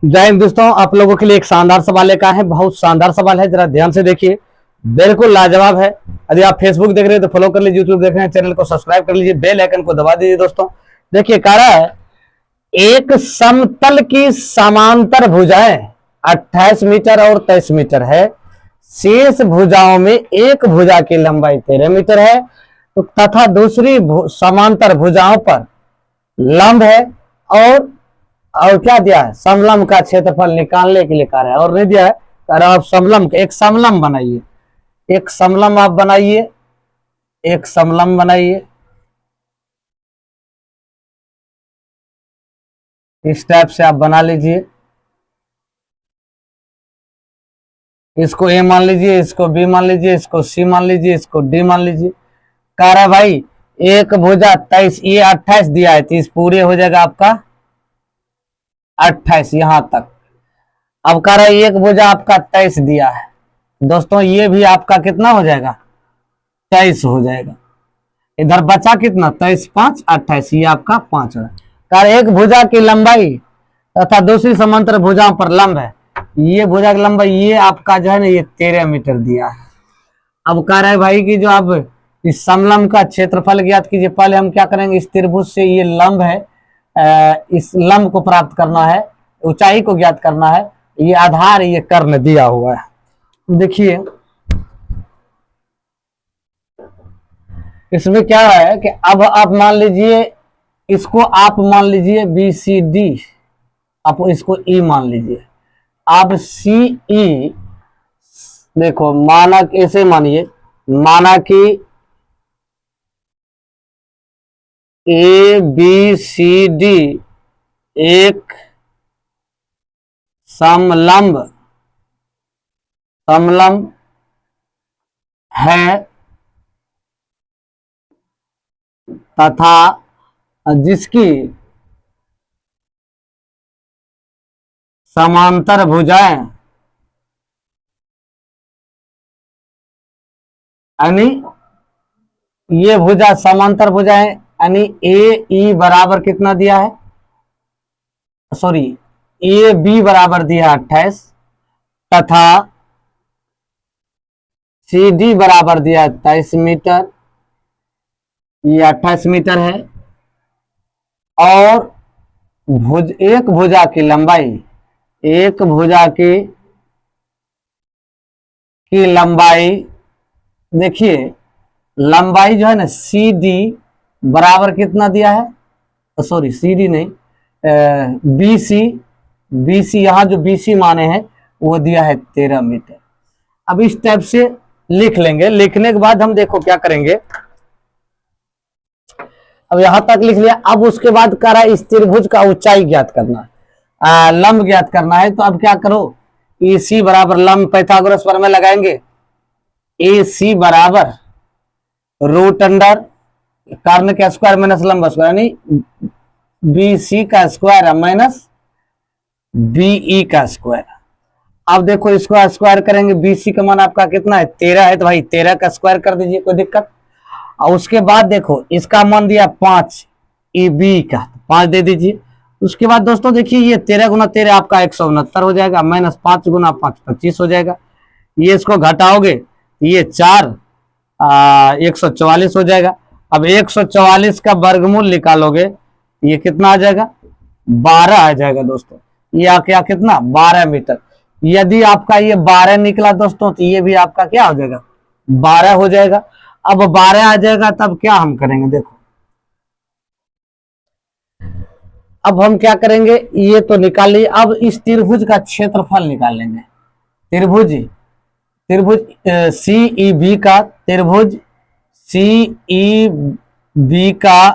जय हिंद दोस्तों, आप लोगों के लिए एक शानदार सवाल लेकर आए हैं। बहुत शानदार सवाल है, जरा ध्यान से देखिए। बिल्कुल लाजवाब है। यदि आप फेसबुक देख रहे हैं तो फॉलो कर लीजिए, यूट्यूब देख रहे हैं चैनल को सब्सक्राइब कर लीजिए, बेल आइकन को दबा दीजिए। दोस्तों देखिए, कह रहा है एक समतल की समांतर भुजाएं 28 मीटर और 23 मीटर है। शेष भुजाओं में एक भुजा की लंबाई 13 मीटर है तो तथा दूसरी समांतर भुजाओं पर लंब है। और क्या दिया है, समलंब का क्षेत्रफल निकालने के लिए कह रहा है। और नहीं दिया है, कह रहा है आप समलंब एक समलंब बनाइए। एक समलंब आप बनाइए, एक समलंब बनाइए। इस टाइप से आप बना लीजिए। इसको ए मान लीजिए, इसको बी मान लीजिए, इसको सी मान लीजिए, इसको डी मान लीजिए। कह रहा है भाई एक भुजा 23, ये 28 दिया है, 30 पूरे हो जाएगा आपका 28 यहां तक। अब कह रहा है एक भुजा आपका 23 दिया है दोस्तों, ये भी आपका कितना हो जाएगा, 23 हो जाएगा। इधर बचा कितना, 23 5 28, ये आपका 5 है। कह रहा एक भुजा की लंबाई तथा दूसरी समांतर भुजाओं पर लंब है। ये भुजा की लंबाई ये आपका जो है ना, ये 13 मीटर दिया है। अब कह रहा है भाई कि जो आप इस समलंब का क्षेत्रफल ज्ञात कीजिए। पहले हम क्या करेंगे, इस त्रिभुज से ये लंब है, इस लंब को प्राप्त करना है, ऊंचाई को ज्ञात करना है। ये आधार, ये कर्ण दिया हुआ है। देखिए इसमें क्या है कि अब आप मान लीजिए, इसको आप मान लीजिए बी सी डी, आप इसको ई मान लीजिए। आप सी ई देखो, माना ऐसे मानिए, माना कि ए बी सी डी एक समलंब समलंब है तथा जिसकी समांतर भुजाएं यानी ये भुजा समांतर भुजाएं यानी ए ई बराबर कितना दिया है, सॉरी ए बी बराबर दिया 28 तथा सी डी बराबर दिया है 23 मीटर, ये 28 मीटर है। और एक भुजा की लंबाई, एक भुजा की लंबाई देखिए, लंबाई जो है ना सी डी बराबर कितना दिया है, सॉरी सी डी नहीं, बी सी, बी सी यहाँ जो बी सी माने हैं वो दिया है 13 मीटर। अब इस टाइप से लिख लेंगे। लिखने के बाद हम देखो क्या करेंगे, अब यहां तक लिख लिया। अब उसके बाद कह रहा है इस त्रिभुज का ऊंचाई ज्ञात करना है, लंब ज्ञात करना है। तो अब क्या करो, ए सी बराबर लंब पाइथागोरस प्रमेय लगाएंगे। ए सी बराबर रूट अंडर कर्ण का स्क्वायर माइनस लंब स्क्वायर, यानी बी सी का स्क्वायर माइनस बीई का स्क्वायर। अब देखो इसको स्क्वायर करेंगे, बीसी का मान आपका कितना है 13 है, तो भाई 13 का स्क्वायर कर दीजिए, कोई दिक्कत। और उसके बाद देखो इसका मान दिया 5, ए बी का 5 दे दीजिए। उसके बाद दोस्तों देखिए ये 13 गुना 13 आपका 169 हो जाएगा, माइनस 5 गुना 5 25 हो जाएगा। ये इसको घटाओगे, ये 4 144 हो जाएगा। अब 144 का वर्गमूल निकालोगे, ये कितना आ जाएगा, 12 आ जाएगा दोस्तों। ये क्या कितना, 12 मीटर। यदि आपका ये 12 निकला दोस्तों तो ये भी आपका क्या हो जाएगा, 12 हो जाएगा। अब 12 आ जाएगा तब क्या हम करेंगे, देखो अब हम क्या करेंगे, ये तो निकाल लीजिए। अब इस त्रिभुज का क्षेत्रफल निकाल लेंगे। त्रिभुज त्रिभुज सी ई बी का, त्रिभुज सी ई बी का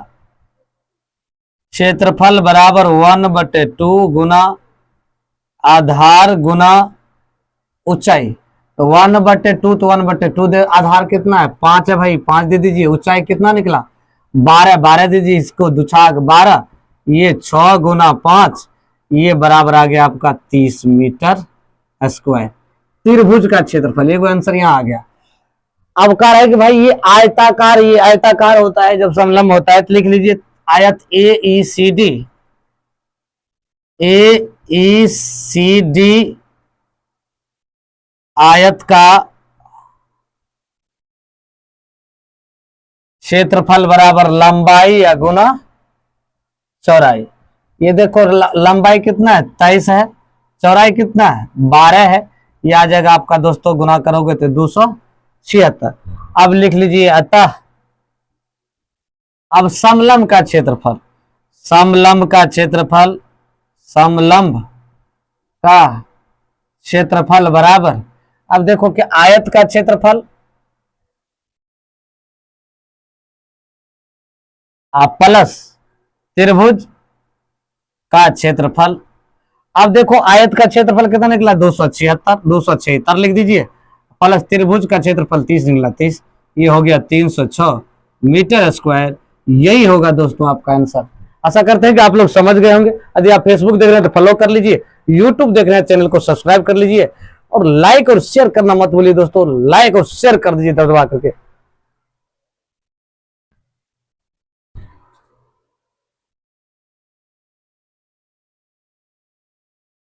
क्षेत्रफल बराबर 1/2 गुना आधार गुना ऊंचाई। तो 1/2 तो 1/2 दे, आधार कितना है 5 है भाई, 5 दे दीजिए। ऊंचाई कितना निकला 12, 12 दीजिए, इसको दुछाग 12, ये 6 गुना 5, ये बराबर आ गया आपका 30 मीटर स्क्वायर। त्रिभुज का क्षेत्रफल, ये आंसर यहाँ आ गया। अब कह रहा है कि भाई ये आयताकार, ये आयताकार होता है जब समलंब होता है, तो लिख लीजिए आयत ए ई सी डी, ए ई सी डी आयत का क्षेत्रफल बराबर लंबाई या गुना चौड़ाई। ये देखो लंबाई कितना है 23 है, चौड़ाई कितना है 12 है, ये आ जाएगा आपका दोस्तों, गुना करोगे तो 276। अब लिख लीजिए अतः अब समलंब का क्षेत्रफल, समलंब का क्षेत्रफल, समलंब का क्षेत्रफल बराबर, अब देखो कि आयत का क्षेत्रफल प्लस त्रिभुज का क्षेत्रफल। अब देखो आयत का क्षेत्रफल कितना निकला 276 लिख दीजिए, प्लस त्रिभुज का क्षेत्रफल 30 निकला 30, ये हो गया 306 मीटर स्क्वायर। यही होगा दोस्तों आपका आंसर। आशा करते हैं कि आप लोग समझ गए होंगे। यदि आप फेसबुक देख रहे हैं तो फॉलो कर लीजिए, यूट्यूब देख रहे हैं चैनल को सब्सक्राइब कर लीजिए, और लाइक और शेयर करना मत भूलिए दोस्तों, लाइक और शेयर कर दीजिए दबा करके।